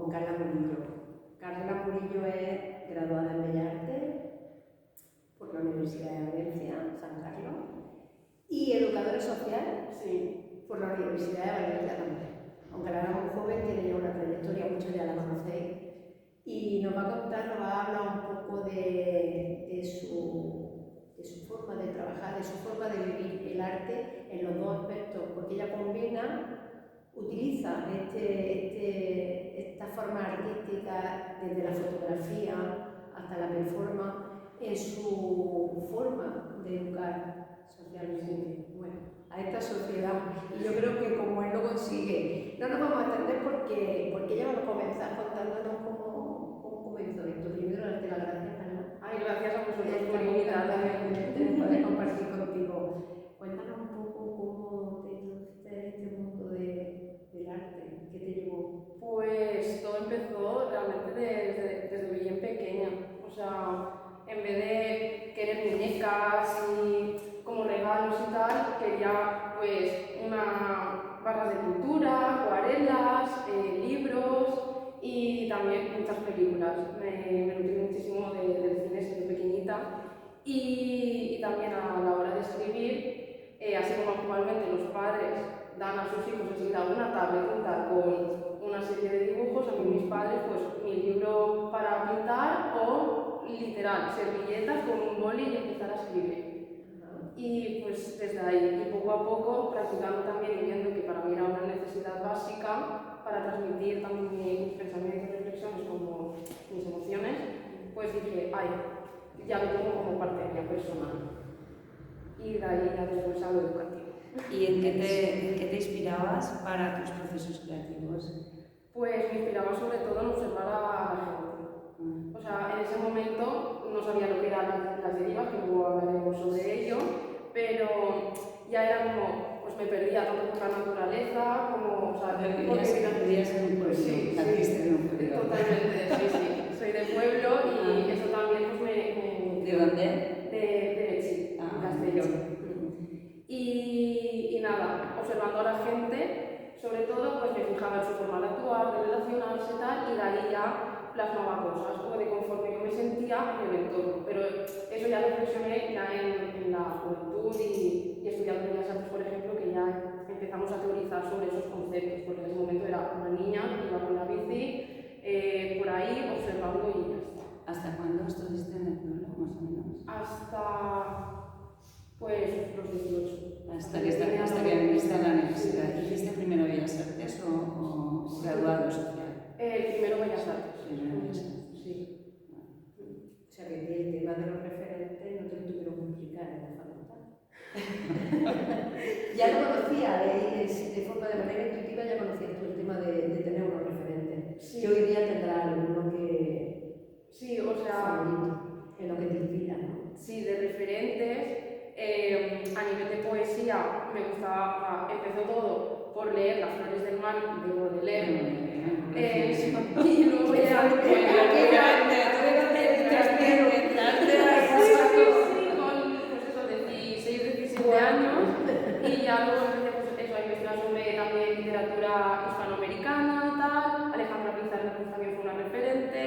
con Carla Murillo. Carla Murillo es graduada en Bellas Artes por la Universidad de Valencia, San Carlos, y educadora social, sí, por la Universidad de Valencia también. Aunque la era muy joven, tiene ya una trayectoria, muchos ya la conocéis, y nos va a contar, nos va a hablar un poco de su forma de trabajar, de su forma de vivir el arte en los dos aspectos, porque ella utiliza esta forma artística desde la fotografía hasta la performance en su forma de educar socialmente, bueno, a esta sociedad. Y yo creo que como él lo consigue, no nos vamos a extender porque ella va a comenzar contándonos cómo comenzó esto. Primero, darte las gracias, Ana. Ay, gracias a vosotros por invitarme. Poder compartir contigo. Cuéntanos un poco cómo te introduciste en este mundo del arte, ¿qué te llevó? Pues todo empezó realmente desde bien pequeña. O sea, en vez de querer muñecas y como regalos y tal, quería pues barras de pintura, acuarelas, libros y también muchas películas. Me nutrí muchísimo del cine desde pequeñita y también a la hora de escribir, así como actualmente los padres dan a sus hijos enseguida una tablet con una serie de dibujos, a mí mis padres pues mi libro para pintar o literal, servilletas con un boli y empezar a escribir. Y pues desde ahí, y poco a poco, practicando también y viendo que para mí era una necesidad básica para transmitir también mis pensamientos y reflexiones como mis emociones, pues dije, ay, ya lo tengo como parte mía personal. Y de ahí ya después a lo educativo. ¿Y en qué te inspirabas para tus procesos creativos? Pues me inspiraba sobre todo en observar a la gente. O sea, en ese momento no sabía lo que eran las derivas, que luego hablaremos sobre ello, pero ya era como, pues me perdía tanto por la naturaleza, como, o sea, vivías en un pueblo, sí, en un pueblo. Totalmente, sí. Soy de pueblo y eso también pues me... ¿De dónde? De Lechi, Castellón. Y nada, observando a la gente, sobre todo, pues me fijaba en su forma de actuar, de relacionarse y tal, y de ahí ya plasmaba cosas, o de conforme yo me sentía en el entorno. Pero eso ya lo reflexioné ya en la juventud y estudiando Bellas Artes, por ejemplo, que ya empezamos a teorizar sobre esos conceptos, porque en ese momento era una niña, iba con la bici, por ahí observando y ya está. ¿Hasta cuándo estuviste en el pueblo, más o menos? Hasta pues los 18. Hasta que viniste a la universidad. ¿Hiciste primero Bellas Artes o graduado social? Primero Bellas Artes. Primero Bellas Artes. Sí. O sea que el tema de los referentes no te lo tuvieron que explicar en la facultad. Ya lo conocía de forma de manera intuitiva, ya conocías tú el tema de tener unos referentes. Sí. Que hoy día tendrás alguno que... Sí, o sea... favorito, en lo que te inspira, ¿no? Sí, de referentes. A nivel de poesía me gustaba, empezó todo por leer Las flores del mal de Baudelaire. Y luego ya con pues eso, 16, 17 años, y ya luego empecé pues, eso, a investigar sobre también literatura hispanoamericana y tal. Alejandra Pizarro pues, también fue una referente.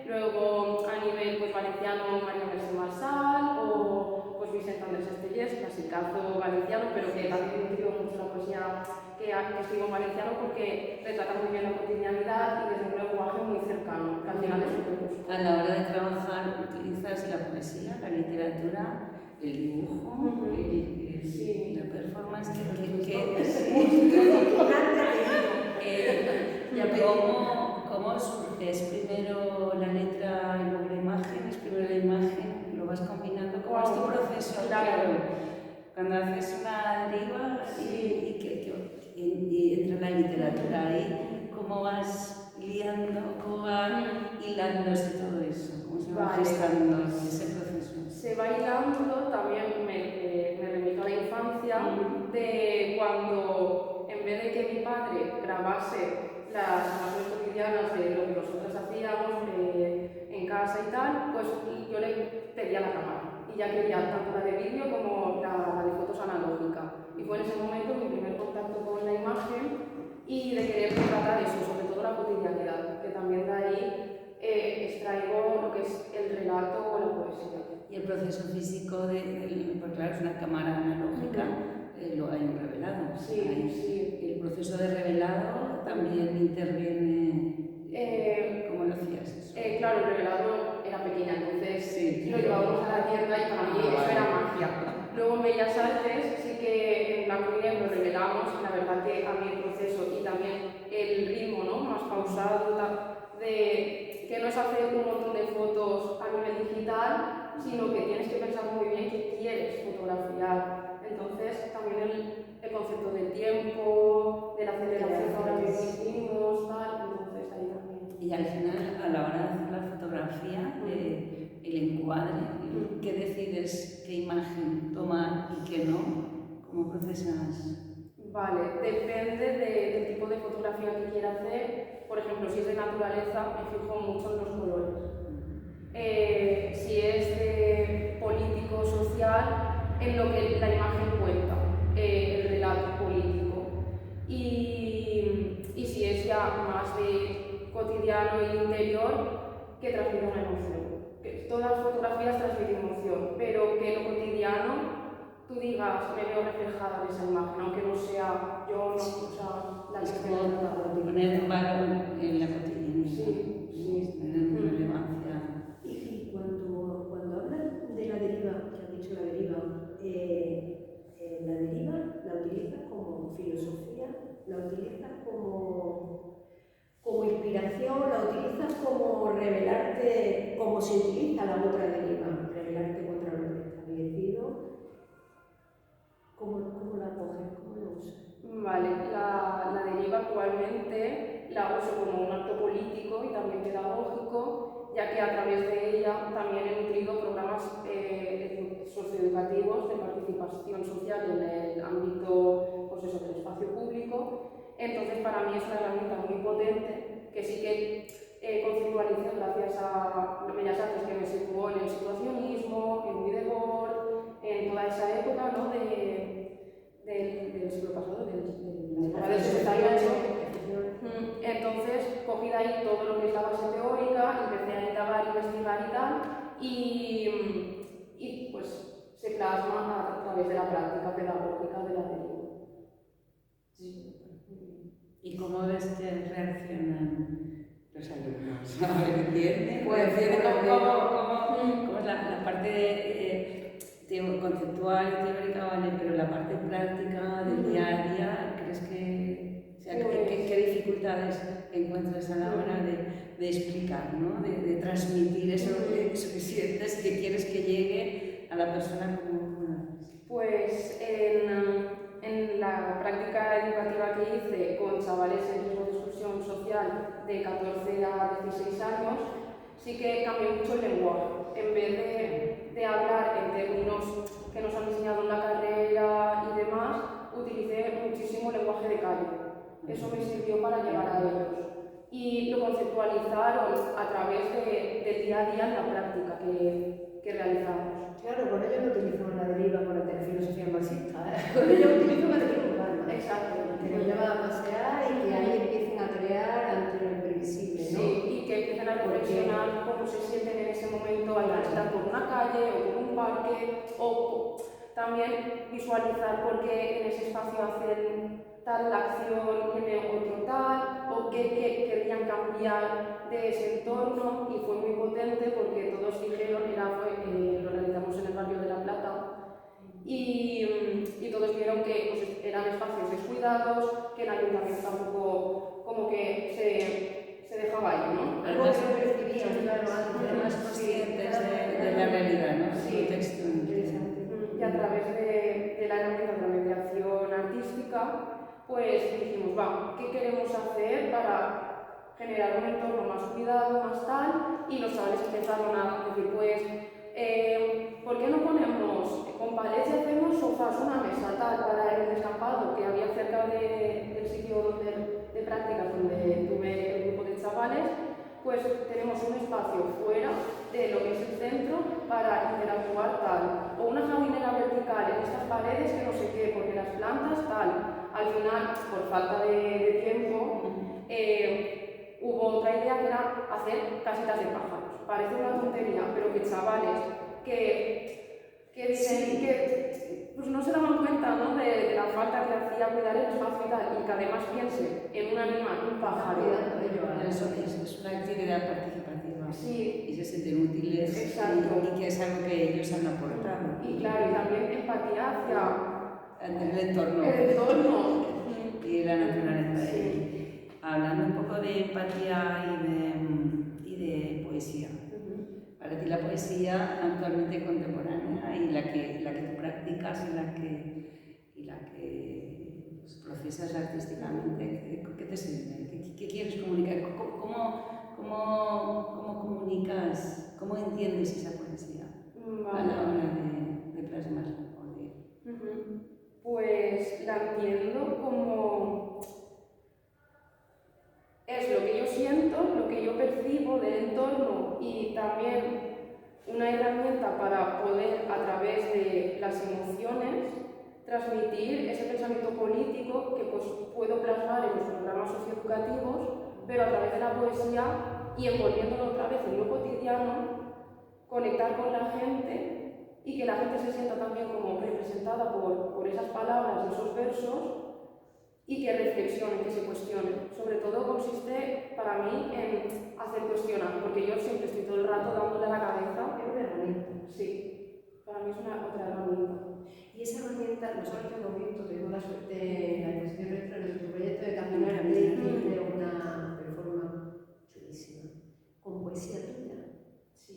Luego a nivel pues, valenciano, María Mercè Marçal o Vicent Andrés Estellés, clasicazo valenciano, pero que también me inspiró mucho la poesía que escribo en valenciano porque retrata muy bien la cotidianidad y desde un lenguaje muy cercano, que al final es lo que busco. A la hora de trabajar, ¿utilizas la poesía, la literatura, el dibujo, sí. la performance? ¿Cómo surge? ¿Es primero la letra y luego la imagen? ¿Es primero la imagen? ¿Lo vas combinando? ¿Cómo es tu proceso? Claro. Cuando haces una deriva y entra la literatura ahí, ¿cómo vas liando, cómo va hilándose todo eso? ¿Cómo se va gestando ese proceso? Se va hilando, también me remito a la infancia, de cuando en vez de que mi padre grabase las imágenes cotidianas de lo que nosotros hacíamos en casa y tal, pues yo le pedía la cámara. Y ya quería tanto la de vídeo como la de fotos analógica. Y fue en ese momento mi primer contacto con la imagen y de querer retratar eso, sobre todo la cotidianidad, que también el proceso físico, porque claro, es una cámara analógica, luego hay un revelado. Sí, sí. El proceso de revelado también interviene. ¿Cómo lo hacías eso? Claro, el revelado era pequeña, entonces Sí. lo llevábamos a la tienda y para mí eso era magia. Luego en Bellas Artes sí que en blanco y negro revelamos, y la verdad que a mí el proceso y también el ritmo, ¿no?, más pausado, de que no es hacer un montón de fotos a nivel digital, sino que tienes que pensar muy bien qué quieres fotografiar. Entonces también el concepto del tiempo, de la aceleración ahora que hicimos, tal, entonces ahí también. Y al final, a la hora de hacer la fotografía, el encuadre, ¿qué decides, qué imagen tomar y qué no? ¿Cómo procesas? Vale, depende del tipo de fotografía que quiera hacer. Por ejemplo, si es de naturaleza, me fijo mucho en los colores. Si es de político, social, en lo que la imagen cuenta, el relato político. Y si es ya más de cotidiano y interior, que transmite una emoción. Que todas las fotografías transmiten emoción, pero que en lo cotidiano tú digas, me veo reflejada en esa imagen, aunque no sea yo, no, o sea, la que Es esté como retratada. poner valor en la cotidianidad. Sí, sí. Tener relevancia. Y cuando hablas de la deriva, que has dicho la deriva, la utilizas como filosofía, la utilizas como inspiración, la utilizas como revelarte, como se utiliza la otra deriva, revelarte contra lo preestablecido. ¿Cómo la coges? ¿Cómo la usas? Vale, la deriva actualmente la uso como un acto político y también pedagógico, ya que a través de ella también he nutrido programas socioeducativos de participación social en el ámbito, pues eso, del espacio público. Entonces, para mí es una herramienta muy potente que sí que conceptualicé gracias a Bellas Artes, que me situó en el situacionismo, en Widebord, en toda esa época, ¿no?, del siglo pasado, del 68. Entonces cogí de ahí todo lo que es la base teórica, empecé a indagar, investigar y tal, y pues se plasma a través de la práctica pedagógica de la deriva. Sí. ¿Y cómo ves que reaccionan los alumnos? ¿Entienden? Pues, ¿Cómo es la parte conceptual y teórica, vale, pero la parte práctica del día a día, ¿crees que, o sea, qué dificultades encuentras a la hora de explicar, ¿no? de transmitir eso que sientes, que quieres que llegue a la persona como Pues en la práctica educativa que hice con chavales en riesgo de exclusión social de 14 a 16 años, sí que cambió mucho el lenguaje. En vez de hablar en términos que nos han enseñado en la carrera y demás, utilicé muchísimo lenguaje de calle. Eso me sirvió para llegar a ellos. Y lo conceptualizaron a través del día a día en la práctica que realizamos. Claro, con ellos no utilizamos la deriva para tener filosofía marxista, con ellos utilizamos la deriva urbana. Exacto. Que nos lleva a pasear y que ahí empiecen a crear ante lo imprevisible, ¿no? Sí, y que empiecen a reflexionar cómo se sienten en ese momento al transitar por una calle o por un parque, o también visualizar por qué en ese espacio hacen tal acción, tiene otro tal, o qué querían cambiar de ese entorno, y fue muy potente porque todos dijeron, lo realizamos en el barrio de La Plata, y todos vieron que pues, eran espacios descuidados, que el ayuntamiento tampoco como que se dejaba ahí, ¿no? Algo que no percibían, claro, eran más conscientes de la realidad, ¿no? Sí, Contexto. interesante. Y a través de la herramienta de la mediación artística, pues dijimos, va, ¿qué queremos hacer para generar un entorno más cuidado, más tal? Y los chavales empezaron a decir, pues, ¿por qué no ponemos con palets y hacemos sofás, una mesa tal para el descampado que había cerca del sitio de prácticas donde tuve el grupo de chavales? Pues tenemos un espacio fuera de lo que es el centro para interactuar tal, o una jardinera vertical en estas paredes que no sé qué, porque las plantas tal. Al final, por falta de tiempo, hubo otra idea que era hacer casitas de pájaros. Parece una tontería, pero que chavales que dicen que pues no se daban cuenta, ¿no? de la falta que hacía cuidar el espacio y tal, y que además piense en un animal, un pájaro. Eso es una actividad participativa. Sí. Y se sienten útiles. Exacto. Y que es algo que ellos han aportado. Y claro, y también empatía hacia el entorno. El entorno. Y la naturaleza. Sí. Hablando un poco de empatía y de poesía. Para ti la poesía actualmente contemporánea y la que tú practicas y la que pues, procesas artísticamente, ¿qué te sirve? ¿Qué quieres comunicar? ¿Cómo comunicas? ¿Cómo entiendes esa poesía a la hora de plasmarla? Pues la entiendo como es lo que yo siento, lo que yo percibo del entorno y también una herramienta para poder a través de las emociones transmitir ese pensamiento político que pues, puedo plasmar en los programas socioeducativos, pero a través de la poesía y envolviéndolo otra vez en lo cotidiano, conectar con la gente y que la gente se sienta también como representada por esas palabras, esos versos, y que reflexionen, que se cuestionen. Sobre todo consiste para mí en hacer cuestionar, porque yo siempre estoy todo el rato dándole a la cabeza. Es una herramienta. Sí, para mí es otra herramienta. Y esa herramienta, nosotros hemos visto, tuvimos la suerte en la exposición nuestra, en nuestro proyecto de Caminar, de una performance chulísima, con poesía tuya. Sí.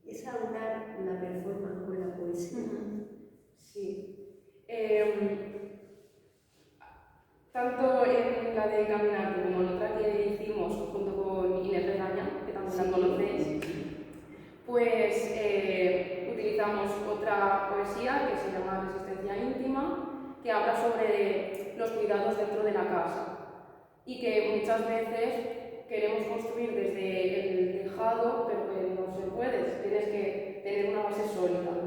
Es aunar una performance con la poesía. Sí. Tanto en la de Caminar como en otra que hicimos junto con Inés Regaña, que también la conocéis, pues utilizamos otra poesía que se llama Resistencia íntima, que habla sobre los cuidados dentro de la casa y que muchas veces queremos construir desde el tejado, pero que no se puede, tienes que tener una base sólida.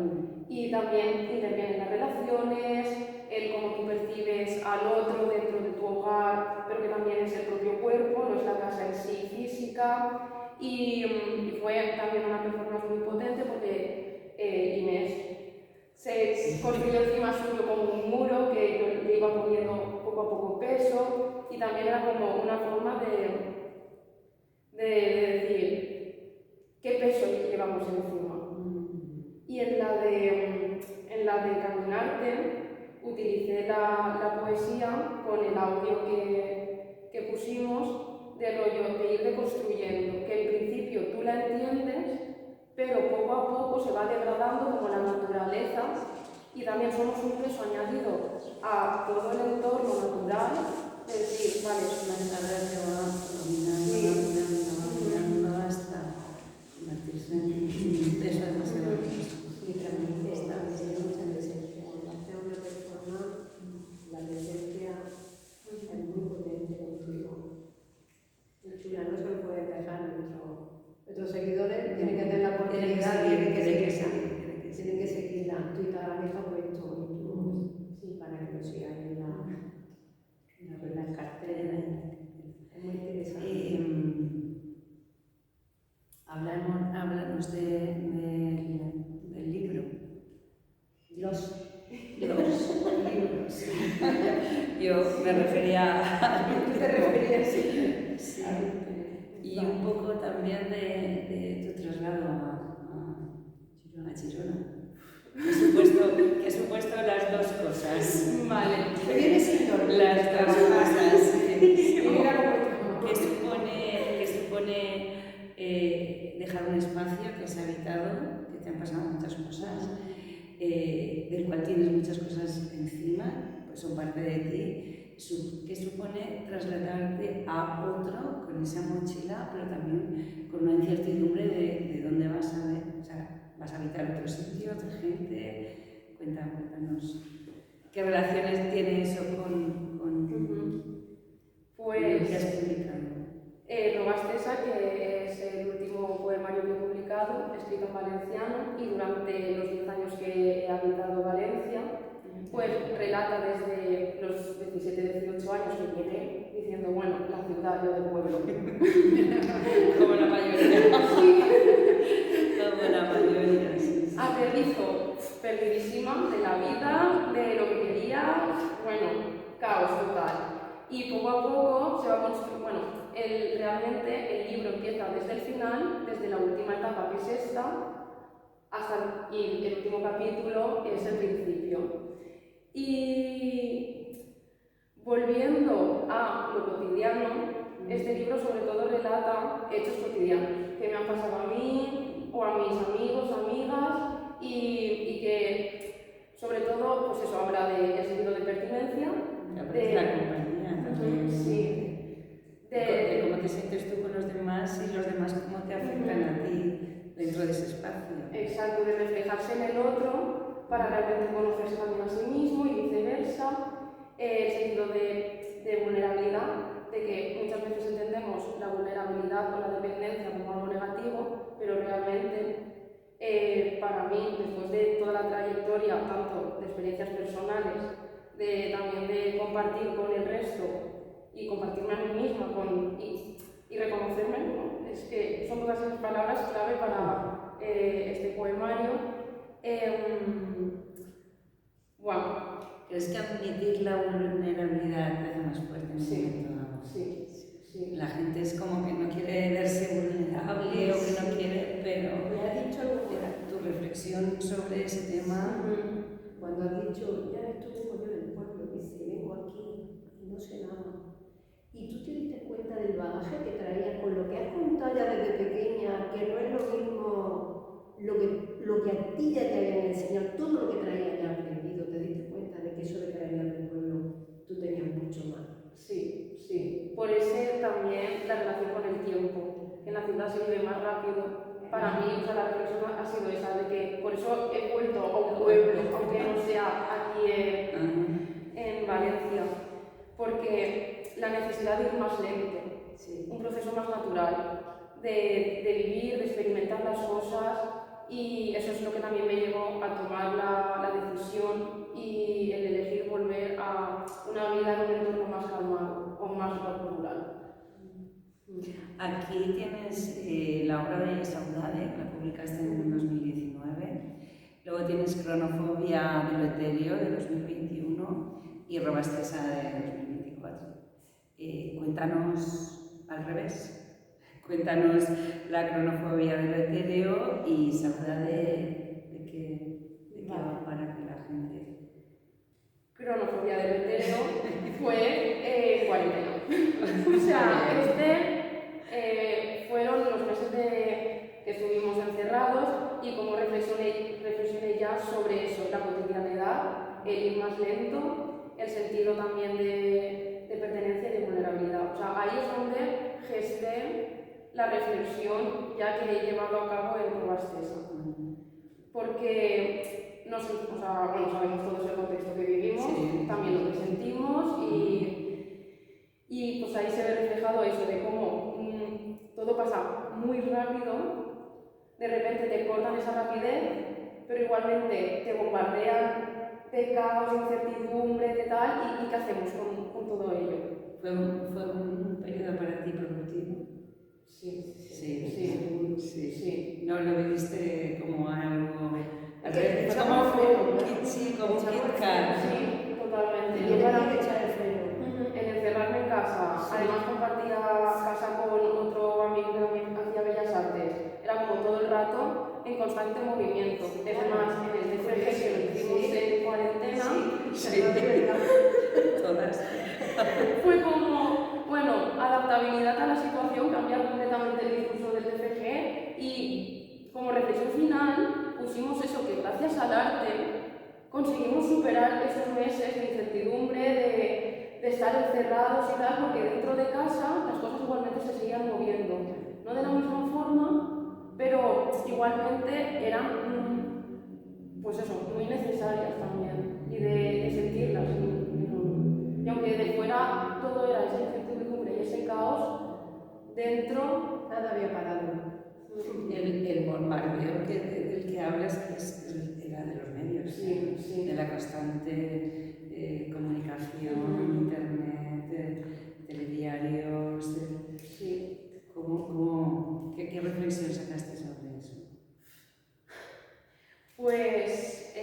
Y también intervienen las relaciones, el cómo tú percibes al otro dentro de tu hogar, pero que también es el propio cuerpo, no es la casa en sí física. Y fue también una performance muy potente porque Inés se construyó encima suyo como un muro que yo le iba poniendo poco a poco peso y también era como una forma de decir qué peso llevamos encima. Y en la de Caminarte utilicé la poesía con el audio que pusimos de rollo de ir deconstruyendo, que en principio tú la entiendes, pero poco a poco se va degradando como la naturaleza y también somos un peso añadido a todo el entorno natural, es decir, vale, es una palabra que va dominando hasta convertirse en un peso demasiado. Literalmente está diciendo mucha presencia. Cuando hace una persona, la presencia es muy potente contigo. Es chula, no se lo pueden dejar nuestros seguidores, tienen que tener la oportunidad, tienen que seguirla. Tú y cada vez has puesto para que lo sigan en la cartera. Es muy interesante. Háblanos del libro. Los libros. Yo me refería a... ¿Tú te referías? Sí. Y un poco también de tu traslado a Girona. Que ha supuesto las dos cosas. Vale. Me viene sin dormir. Las dos cosas. Que supone dejar un espacio que has habitado, que te han pasado muchas cosas, del cual tienes muchas cosas encima, pues son parte de ti, que supone trasladarte a otro con esa mochila, pero también con una incertidumbre de dónde vas a ver, o sea, vas a habitar otro sitio, otra gente. Cuéntanos, ¿qué relaciones tiene eso con pues, lo que has publicado? Robastesa, que es el último poemario que he publicado, escrito en valenciano, y durante los 10 años que he habitado Valencia, pues relata desde los 17-18 años que llegué, diciendo, bueno, la ciudad, yo del pueblo. Como la mayoría. Sí. Como la mayoría, sí. A ver perdidísima de la vida, de lo que quería, bueno, caos total. Y poco a poco se va construyendo, bueno, realmente el libro empieza desde el final, desde la última etapa que es esta, y el último capítulo es el principio. Y volviendo a lo cotidiano, este libro sobre todo relata hechos cotidianos que me han pasado a mí o a mis amigos, amigas y que sobre todo pues eso habla del sentido de pertinencia, de la compañía también, sí, de cómo te sientes tú con los demás y los demás cómo te afectan a ti dentro de ese espacio. Exacto, de reflejarse en el otro para realmente conocerse también a sí mismo y viceversa. El sentido de vulnerabilidad, de que muchas veces entendemos la vulnerabilidad o la dependencia como algo negativo, pero realmente para mí, después de toda la trayectoria, tanto de experiencias personales, también de compartir con el resto y compartirme a mí misma y reconocerme, ¿no? Es que son todas esas palabras clave para este poemario. Wow. ¿Crees que admitir la vulnerabilidad te hace más fuerte en un momento dado? Sí. La gente es como que no quiere verse vulnerable o que no quiere, pero Me has dicho algo que tu reflexión sobre ese tema. cuando has dicho, ya ves, tú vengo yo del pueblo, dice, vengo aquí y no sé nada. Y tú te diste cuenta del bagaje que traías con lo que has contado ya desde pequeña, que no es lo mismo lo que a ti ya te habían enseñado, todo lo que traías ya aprendido, te diste cuenta de que eso de que eras del pueblo, tú tenías mucho más. Sí. Por eso también la relación con el tiempo. En la ciudad se vive más rápido. Para mí, o sea, la reflexión ha sido esa, de que por eso he vuelto a un pueblo, aunque no sea aquí en Valencia, porque la necesidad de ir más lento, un proceso más natural, de vivir, de experimentar las cosas, y eso es lo que también me llevó a tomar la decisión y el elegir volver a una vida en un entorno más calmado o más rural. Aquí tienes la obra de Saudade, que la publicaste en 2019. Luego tienes Cronofobia de lo etéreo de 2021 y Robastesa de 2024. Cuéntanos al revés. Cuéntanos la cronofobia de lo etéreo y Saudade de qué va para que la gente... Cronofobia de lo etéreo fue cuarentena. O sea, fueron los meses que estuvimos encerrados y como reflexioné ya sobre eso, la cotidianidad, el ir más lento, el sentido también de pertenencia y de vulnerabilidad. O sea, ahí es donde gesté la reflexión ya que he llevado a cabo en Probastesa. Porque sabemos todos el contexto que vivimos, también lo que sentimos y pues ahí se ve reflejado eso de cómo todo pasa muy rápido, de repente te cortan esa rapidez, pero igualmente te bombardean de caos, incertidumbre, de tal, y ¿qué hacemos con todo ello? ¿Fue un periodo para ti productivo? Sí. No lo viviste como algo... Es como un kit cat. Sí, totalmente. Y para que echar el freno. En encerrarme en casa, además compartía casa con otro amigo que también hacía bellas artes. Era como todo el rato en constante movimiento. Es más, en el DFG que lo hicimos en cuarentena, Todas. fue como, bueno, adaptabilidad a la situación, cambiar completamente el discurso del DFG y como reflexión final pusimos eso, que gracias al arte conseguimos superar esos meses de incertidumbre, de estar encerrados y tal, porque dentro de casa las cosas igualmente se seguían moviendo. No de la misma forma, pero igualmente eran, pues eso, muy necesarias también, y de sentirlas. Y aunque de fuera todo era esa incertidumbre y ese caos, dentro nada había parado. El bombardeo del que hablas era de los medios, de la constante comunicación, internet, telediarios. ¿Qué reflexión sacaste sobre eso? Pues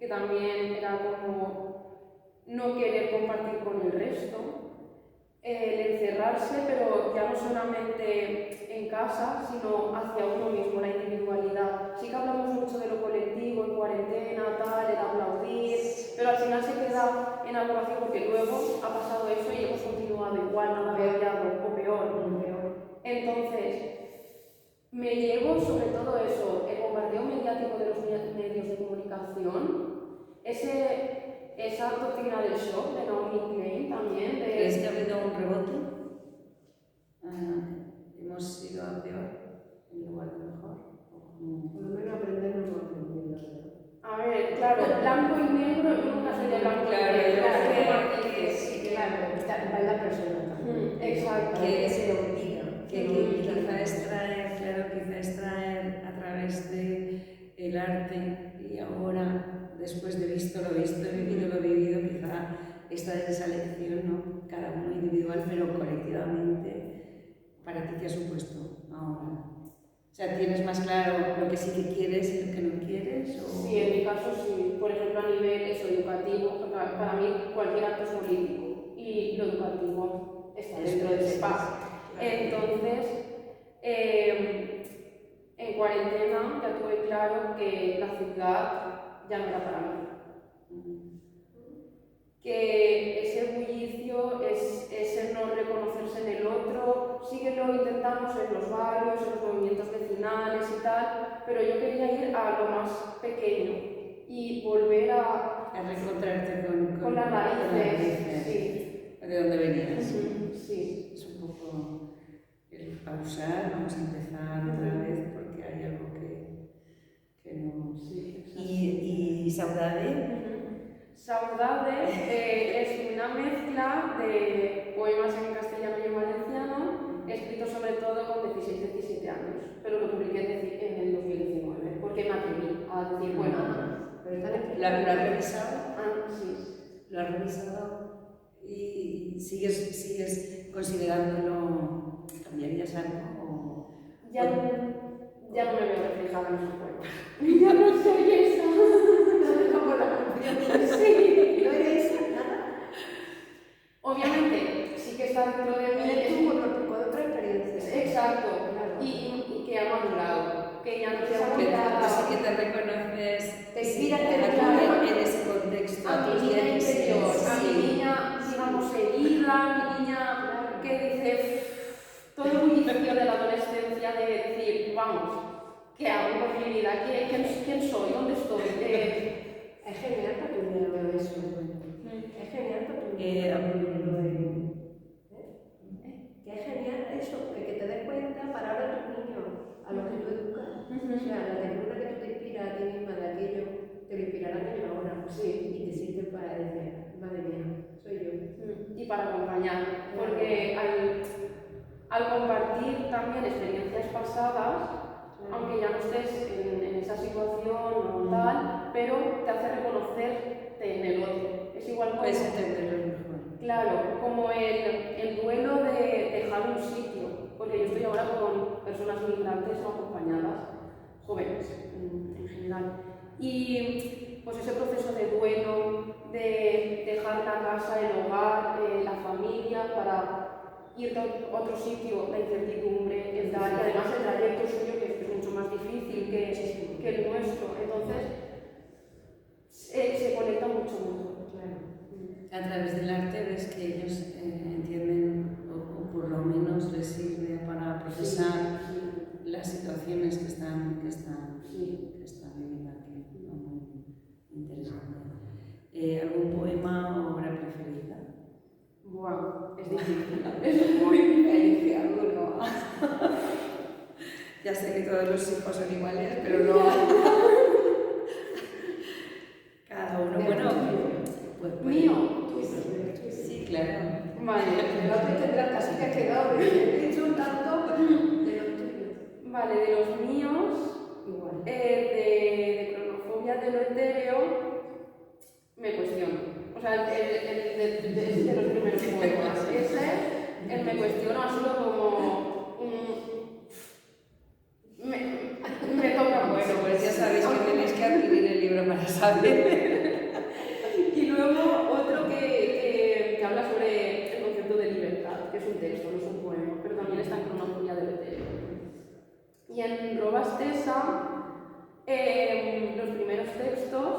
que también era como no querer compartir con el resto, el encerrarse, pero ya no solamente en casa, sino hacia uno mismo, la individualidad. Sí que hablamos mucho de lo colectivo, en cuarentena, tal, el aplaudir, pero al final se queda en algo vacío porque luego ha pasado eso y hemos continuado igual, no ha cambiado, o peor. Entonces, me llevo sobre todo eso, el bombardeo mediático de los medios de comunicación, esa doctrina del shock de Naomi Klein también. ¿Crees que ha habido un rebote? ¿Hemos ido a peor en lugar de mejor? Por lo menos aprender no hemos aprendido. A ver, claro, blanco y negro, yo nunca soy de blanco y negro. Sí, claro, va en la persona también. Exacto. Que se lo diga. Que quizá extraer a través del arte y ahora, después de visto lo visto, vivido lo vivido, quizá esta es esa lección, ¿no? Cada uno individual, pero colectivamente, ¿para ti qué ha supuesto ahora? O sea, ¿tienes más claro lo que sí que quieres y lo que no quieres? ¿O? Sí, en mi caso sí. Por ejemplo, a nivel educativo, para mí cualquier acto es político y lo educativo está dentro de ese paso. Entonces, en cuarentena ya tuve claro que la ciudad ya no era para mí. Que ese bullicio, ese no reconocerse en el otro, sí que lo intentamos en los barrios, en los movimientos vecinales y tal, pero yo quería ir a lo más pequeño y volver a reencontrarte con las raíces. Sí. ¿De dónde venías? Sí. Es un poco el pausar, vamos a empezar otra vez porque hay algo que no... Sí, ¿Y Saudade? Saudade es una mezcla de poemas en castellano y en valenciano, escritos sobre todo con 16-17 años, pero lo publiqué en el 2019, porque me atreví a decir, bueno, pero está ¿lo has revisado? Sí. ¿Lo has revisado? ¿Y sigues considerándolo, cambiarías algo? Ya no me veo reflejada en esos poemas. Ya no soy esa. Como la confianza. Sí. ¿No eres nada? Obviamente, sí que está dentro de mí. Con otra experiencia. Exacto. Claro. Y que ha madurado. Que ya no se ha Pero olvidado. sí que te reconoces Te inspira en ese contexto. A mi niña interior, a mi Sí. niña, digamos, herida, a mi niña que dice todo el bullicio de la adolescencia de decir, vamos, ¿qué hago con mi vida? ¿Quién soy? ¿Dónde estoy? Es genial para tu niño eso. Es genial para tu niño. Que es genial eso, que te des cuenta para ahora tus niños, a los que tú educas. O sea, la ternura que tú te inspiras a ti misma de aquello, te lo inspirará a ellos ahora. Sí. Y te sirve para decir, madre mía, soy yo. Y para acompañar, porque al compartir también experiencias pasadas, aunque ya no estés en esa situación o tal, pero te hace reconocerte en el otro. Es igual como... Puedes entenderlo mejor. Claro, como el duelo de dejar un sitio, porque yo estoy ahora con personas migrantes no acompañadas, jóvenes en general. Y pues ese proceso de duelo, de dejar la casa, el hogar, la familia, para irte a otro sitio, la incertidumbre, el dar, y además el trayecto suyo que es mucho más difícil que el nuestro. Entonces, se conecta mucho mejor. A través del arte ves que ellos entienden, o por lo menos les sirve para procesar las situaciones que están viviendo aquí. Muy interesante. ¿Algún poema o obra preferida? Wow, es difícil. Es muy difícil. Alguno. Ya sé que todos los hijos son iguales, pero no. Cada uno. Bueno, pues mío. Sí, claro. Vale. El otro tendrá casi que ha quedado. He dicho tanto de los tuyos. Vale, de los míos, Igual. de cronofobia de lo etéreo, me cuestiono. O sea, el de los primeros poemas. El me cuestiono ha sido como me toca Bueno, mucho. pues ya sabéis que tenéis que adquirir el libro para saber. habla sobre el concepto de libertad, que es un texto, no es un poema, pero también está en cronología de Letero. Y en Robastesa, los primeros textos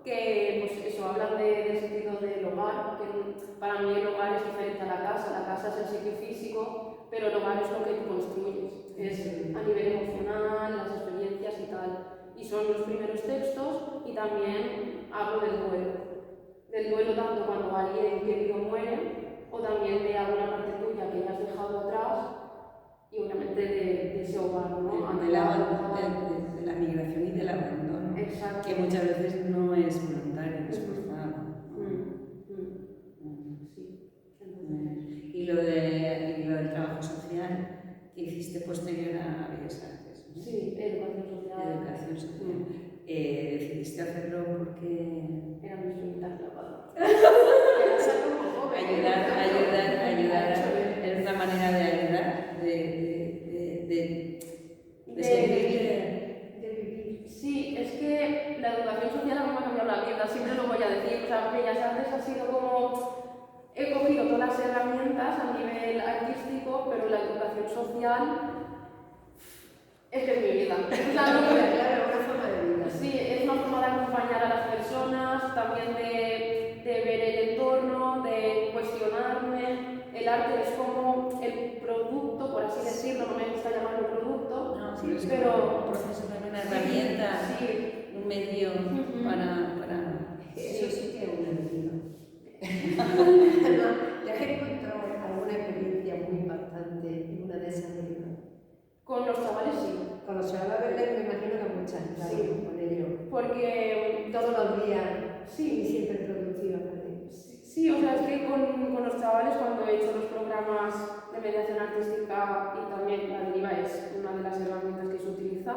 que pues eso, hablan del sentido del hogar, que para mí el hogar es diferente a la casa es el sitio físico, pero el hogar es lo que tú construyes, es a nivel emocional, las experiencias y tal. Y son los primeros textos y también hablo del duelo tanto cuando alguien querido muere o también de alguna parte tuya que ya has dejado atrás y obviamente de ese hogar, ¿no? De la migración y del abandono. Exacto. Que muchas veces no es voluntario, es forzado. Sí. Y lo del trabajo social que hiciste posterior a Bellas Artes, ¿no? Sí, educación social. Educación social. Decidiste hacerlo porque Era mi sueñita clavada. ayudar, es una manera de ayudar, de vivir. Sí, es que la educación social a mí me ha cambiado la vida, siempre lo voy a decir. O sea, Bellas Artes ha sido como... He cogido todas las herramientas a nivel artístico, pero la educación social es que es mi vida. Claro, una forma de vida. Sí, es una forma de acompañar a las personas, también de ver el entorno, de cuestionarme. El arte es como el producto, por así decirlo, no me gusta llamarlo producto, no, pero un proceso también, una herramienta, sí. Un medio para... Eso sí que es un enemigo. ¿Te has encontrado alguna experiencia muy impactante en una de esas películas? Con los chavales sí. Con los chavales me imagino que muchas, claro, Sí. con ellos. Porque Todos los días, sí, y siempre productiva para ellos. Sí, o sea, es que con los chavales cuando he hecho los programas de mediación artística y también la deriva es una de las herramientas que se utiliza,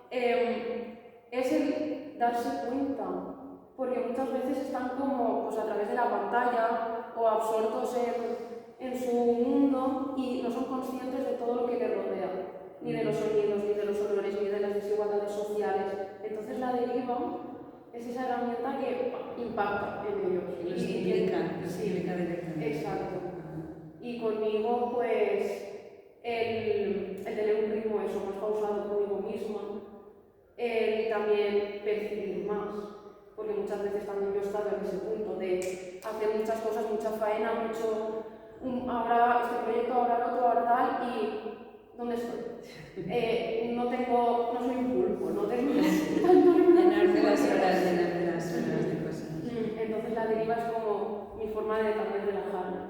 es el darse cuenta, porque muchas veces están como pues, a través de la pantalla o absortos en su mundo y no son conscientes de todo lo que les rodea, ni de los sonidos, ni de los olores, ni de las desigualdades sociales. Entonces la deriva es esa herramienta que impacta en ellos. Los implica directamente. Exacto. Y conmigo, pues, el tener un ritmo eso, más pausado conmigo misma, el también percibir más, porque muchas veces también yo he estado en ese punto de hacer muchas cosas, mucha faena, ahora este proyecto, ahora el otro, ahora tal, y ¿dónde estoy? No soy un pulpo, no tengo Llenarte las horas de cosas. Entonces la deriva es como mi forma de también relajarme.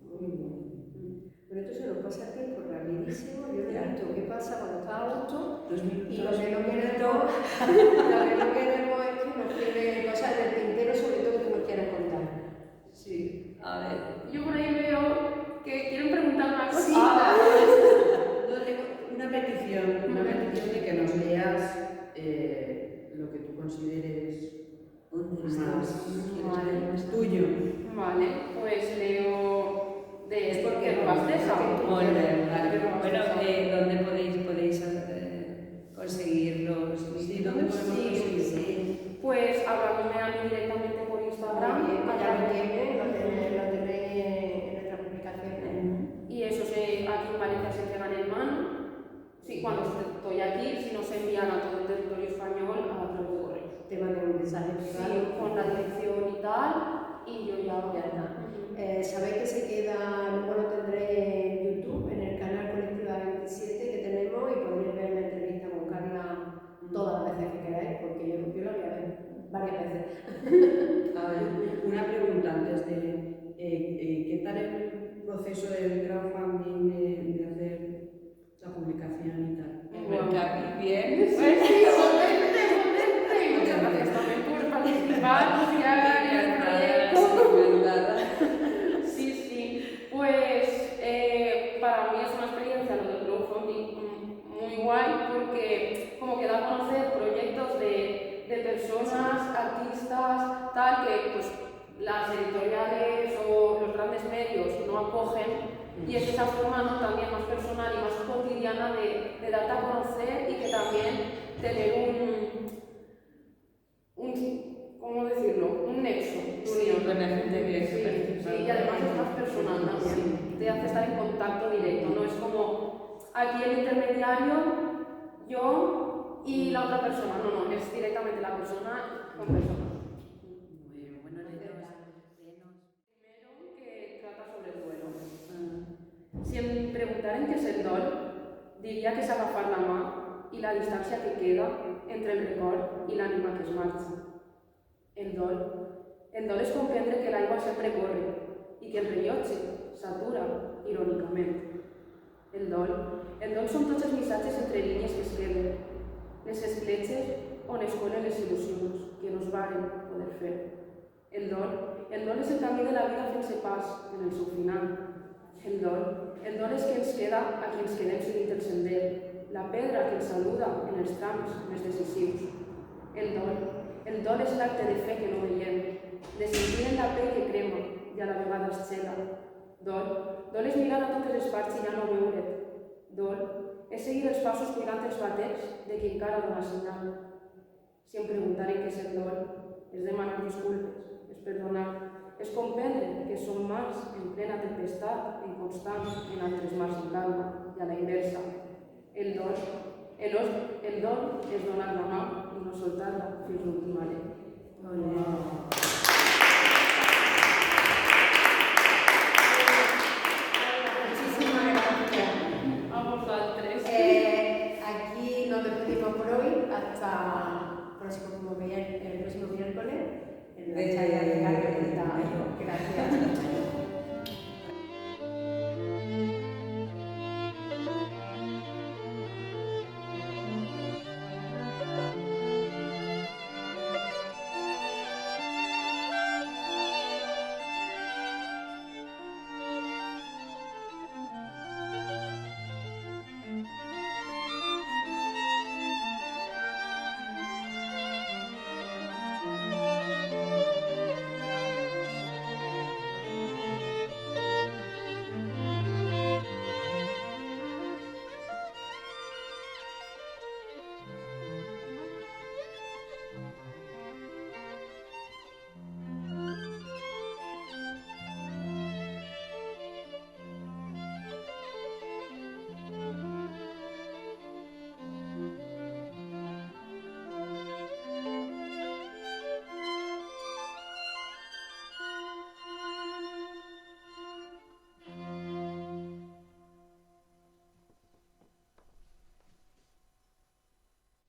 Muy bien. Pero esto se nos pasa el tiempo rapidísimo. Yo te digo, ¿qué pasa cuando está a gusto? 2 minutos. Y lo que no queremos es que nos queden cosas del tintero, sobre todo que nos quieran contar. Sí, a ver. Yo por ahí veo que quieren preguntar una cosa. Sí, una petición de que nos leas lo que tú consideres más tuyo. Vale, pues leo de porque Robastesa. Bueno, ¿dónde podéis conseguirlos? Sí, ¿dónde podemos conseguirlos? Sí. Pues hablándome a mí directamente por Instagram. Ya lo tenéis en nuestras publicaciones. Y eso aquí en Valencia se entregan en mano. Sí, cuando estoy aquí, si no se envían a todo el territorio español a través de correo. Te mandan un mensaje privado. Sí, con la dirección y tal, y yo ya está. Sabéis que se queda, luego lo tendréis en YouTube, en el canal Colectiva 27 que tenemos, y podréis ver la entrevista con Carla todas las veces que queráis, porque yo la voy a ver varias veces. A ver, una pregunta antes de ¿qué tal el proceso del crowdfunding de hacer la publicación y tal? Bien. Pues sí, potente. Y muchas gracias también por participar y en el proyecto. Sí. Pues para mí es una experiencia lo del crowdfunding muy guay porque como que da a conocer proyectos de personas, artistas, tal, que pues las editoriales o los grandes medios no acogen. Y es esa forma, ¿no?, también más personal y más cotidiana de darte a conocer y que también tener ¿cómo decirlo? Un nexo. Sí, con la gente que Sí, y además es más personal también. Te hace estar en contacto directo, no es como aquí el intermediario, yo y la otra persona. No, es directamente la persona con persona. Muy bueno, Primero que trata sobre el duelo. Si em preguntaren què és el dol, diria que és agafar la mà i la distància que queda entre el record i l'ànima que es marxa. El dol és comprendre que l'aigua sempre corre i que el rellotge s'atura irònicament. El dol són tots els missatges entre línies que es queden, les escletxes on es colen les il·lusions que no es varen poder fer. El dol és el camí de la vida fent-se pas en el seu final. El dol és que ens queda a qui ens quedem seguint el sender, la pedra que ens saluda en els trams més decisius. El dol és l'acte de fe que no veiem, de sentir en la pell que crema i a la vegada es xela. Dol és mirar a totes les parts i ja no veure't. Dol és seguir els passos cuidant els batecs de qui encara dona senyal. Si em preguntaren què és el dol, és demanar disculpes, és perdonar, és comprendre que som mars en plena tempestat, en constant, en altres mars en calma, i a la inversa. El dol és donar la mà i no soltar-la fins l'últim alè. Muchísimas gracias. A vosaltres. Aquí nos despedimos por hoy hasta el próximo miércoles en la charla.